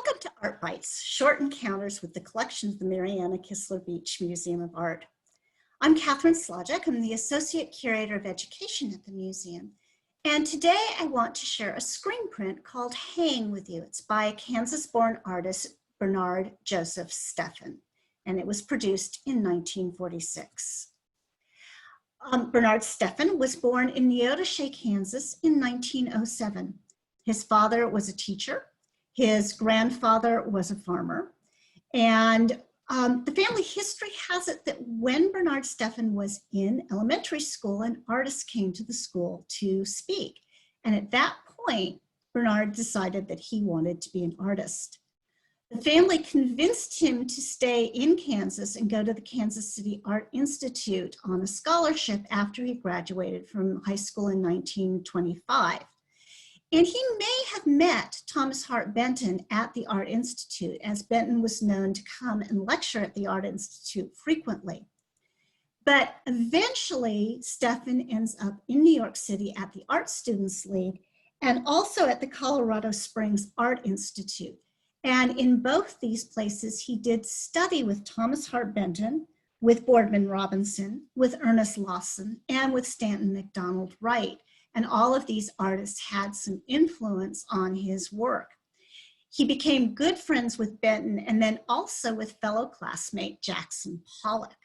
Welcome to Art Bytes, short encounters with the collection of the Marianna Kistler Beach Museum of Art. I'm Catherine Slodek. I'm the Associate Curator of Education at the museum. And today I want to share a screen print called Hang with you. It's by Kansas-born artist Bernard Joseph Steffen, and it was produced in 1946. Bernard Steffen was born in Neodesha, Kansas in 1907. His father was a teacher. His grandfather was a farmer, and the family history has it that when Bernard Steffen was in elementary school, an artist came to the school to speak. And at that point, Bernard decided that he wanted to be an artist. The family convinced him to stay in Kansas and go to the Kansas City Art Institute on a scholarship after he graduated from high school in 1925. And he may have met Thomas Hart Benton at the Art Institute, as Benton was known to come and lecture at the Art Institute frequently. But eventually, Steffen ends up in New York City at the Art Students League and also at the Colorado Springs Art Institute. And in both these places, he did study with Thomas Hart Benton, with Boardman Robinson, with Ernest Lawson, and with Stanton MacDonald Wright. And all of these artists had some influence on his work. He became good friends with Benton and then also with fellow classmate Jackson Pollock.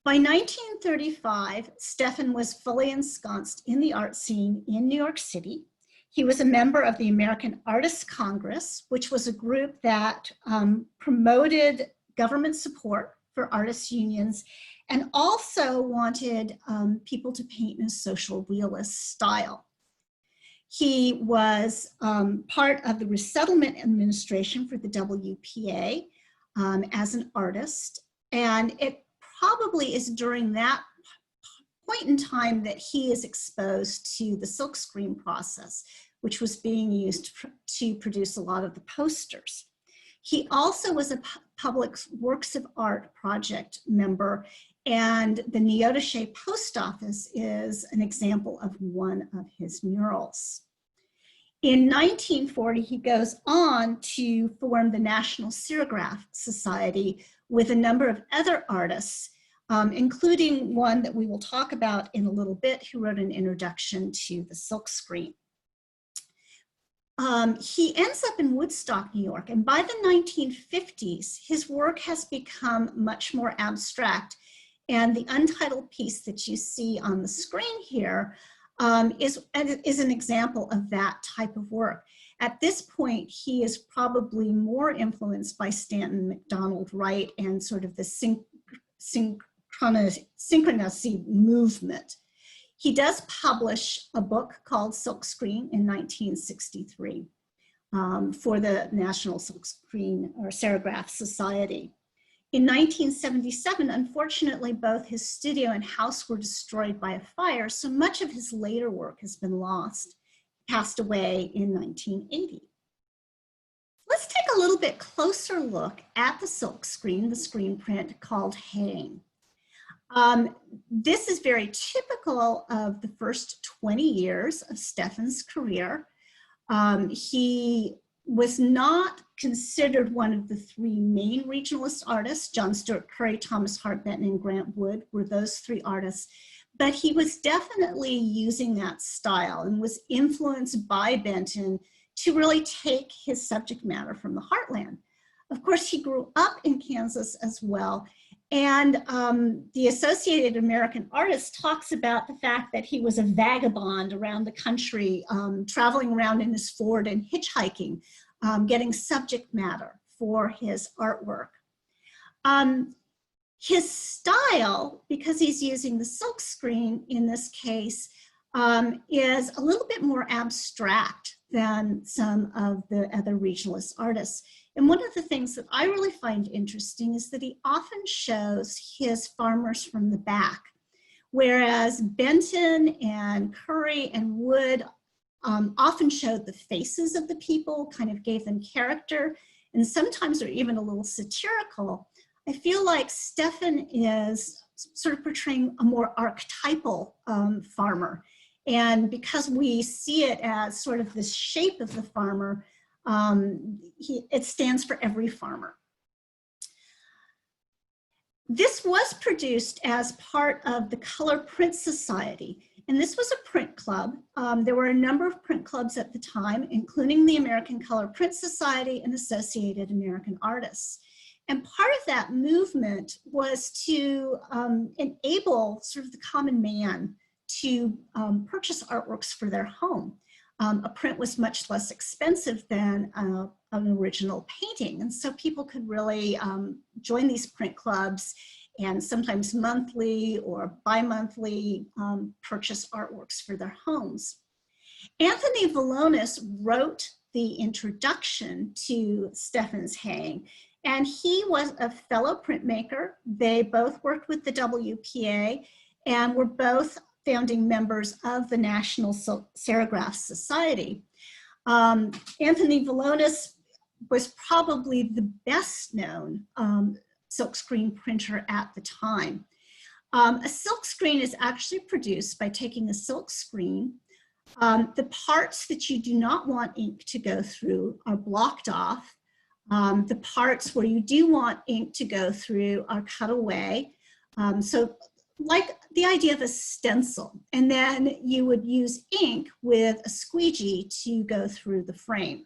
By 1935, Steffen was fully ensconced in the art scene in New York City. He was a member of the American Artists Congress, which was a group that promoted government support for artists' unions and also wanted people to paint in a social realist style. He was part of the resettlement administration for the WPA as an artist, and it probably is during that point in time that he is exposed to the silkscreen process, which was being used to produce a lot of the posters. He also was a Public Works of Art project member, and the Neodesha Post Office is an example of one of his murals. In 1940, he goes on to form the National Serigraph Society with a number of other artists, including one that we will talk about in a little bit, who wrote an introduction to the silkscreen. He ends up in Woodstock, New York, and by the 1950s, his work has become much more abstract. And the untitled piece that you see on the screen here is an example of that type of work. At this point, he is probably more influenced by Stanton MacDonald Wright and sort of the synchronicity movement. He does publish a book called Silkscreen in 1963 for the National Silkscreen or Serigraph Society. In 1977, unfortunately, both his studio and house were destroyed by a fire, so much of his later work has been lost. He passed away in 1980. Let's take a little bit closer look at the silkscreen, the screen print called Hang. This is very typical of the first 20 years of Steffen's career. He was not considered one of the three main regionalist artists. John Stuart Curry, Thomas Hart Benton, and Grant Wood were those three artists. But he was definitely using that style and was influenced by Benton to really take his subject matter from the heartland. Of course, he grew up in Kansas as well. And the Associated American Artists talks about the fact that he was a vagabond around the country, traveling around in his Ford and hitchhiking, getting subject matter for his artwork. His style, because he's using the silkscreen in this case, is a little bit more abstract than some of the other regionalist artists. And one of the things that I really find interesting is that he often shows his farmers from the back, whereas Benton and Curry and Wood often showed the faces of the people, kind of gave them character, and sometimes are even a little satirical. I feel like Steffen is sort of portraying a more archetypal farmer. And because we see it as sort of the shape of the farmer, It stands for Every Farmer. This was produced as part of the Color Print Society, and this was a print club. There were a number of print clubs at the time, including the American Color Print Society and Associated American Artists. And part of that movement was to enable sort of the common man to purchase artworks for their home. A print was much less expensive than an original painting. And so people could really join these print clubs and sometimes monthly or bi-monthly purchase artworks for their homes. Anthony Vilonis wrote the introduction to Steffen's Hang, and he was a fellow printmaker. They both worked with the WPA and were both founding members of the National Serigraph Society. Anthony Vilonis was probably the best known silkscreen printer at the time. A silkscreen is actually produced by taking a silk screen. The parts that you do not want ink to go through are blocked off. The parts where you do want ink to go through are cut away. So like the idea of a stencil, and then you would use ink with a squeegee to go through the frame.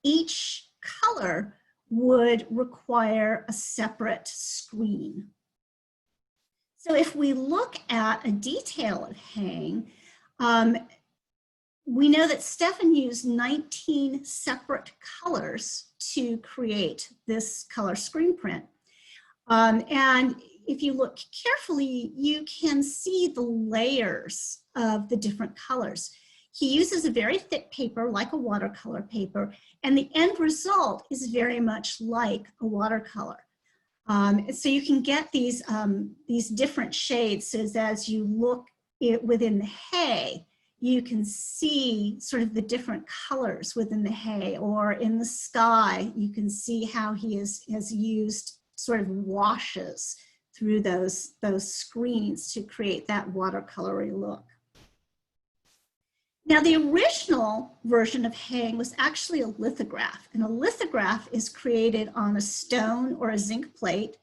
Each color would require a separate screen. So if we look at a detail of Hang, we know that Steffen used 19 separate colors to create this color screen print. And if you look carefully, you can see the layers of the different colors. He uses a very thick paper, like a watercolor paper, and the end result is very much like a watercolor. So you can get these different shades, so as you look within the hay, you can see sort of the different colors within the hay, or in the sky, you can see how he has used sort of washes through those screens to create that watercolory look. Now, the original version of Hang was actually a lithograph, and a lithograph is created on a stone or a zinc plate.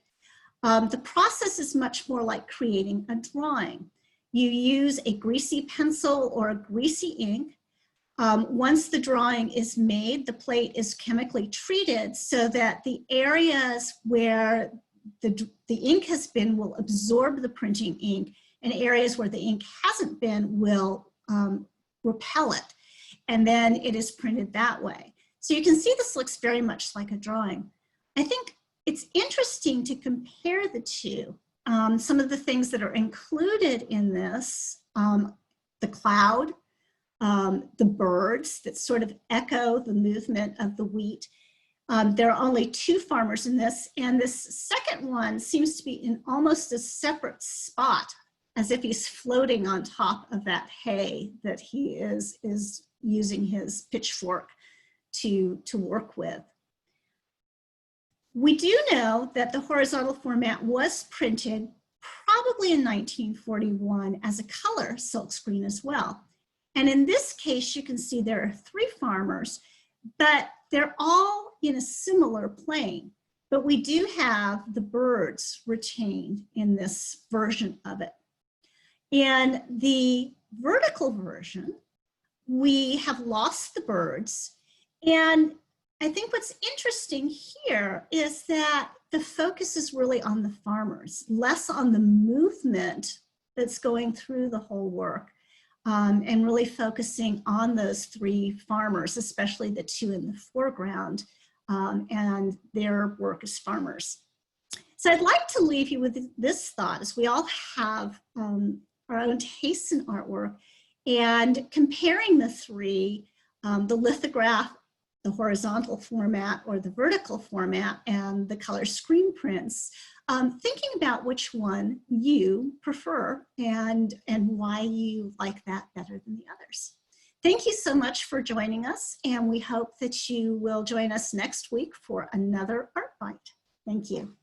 The process is much more like creating a drawing. You use a greasy pencil or a greasy ink. Once the drawing is made, the plate is chemically treated so that the areas where the ink has been will absorb the printing ink, and areas where the ink hasn't been will repel it. And then it is printed that way. So you can see this looks very much like a drawing. I think it's interesting to compare the two. Some of the things that are included in this, the cloud, the birds that sort of echo the movement of the wheat. There are only 2 farmers in this, and this second one seems to be in almost a separate spot, as if he's floating on top of that hay that he is using his pitchfork to work with. We do know that the horizontal format was printed probably in 1941 as a color silkscreen as well. And in this case, you can see there are 3 farmers, but they're all in a similar plane. But we do have the birds retained in this version of it. In the vertical version, we have lost the birds. And I think what's interesting here is that the focus is really on the farmers, less on the movement that's going through the whole work, and really focusing on those 3 farmers, especially the 2 in the foreground, and their work as farmers. So I'd like to leave you with this thought, as we all have our own tastes in artwork, and comparing the 3, the lithograph, the horizontal format or the vertical format, and the color screen prints, thinking about which one you prefer and why you like that better than the others. Thank you so much for joining us, and we hope that you will join us next week for another Art Byte. Thank you.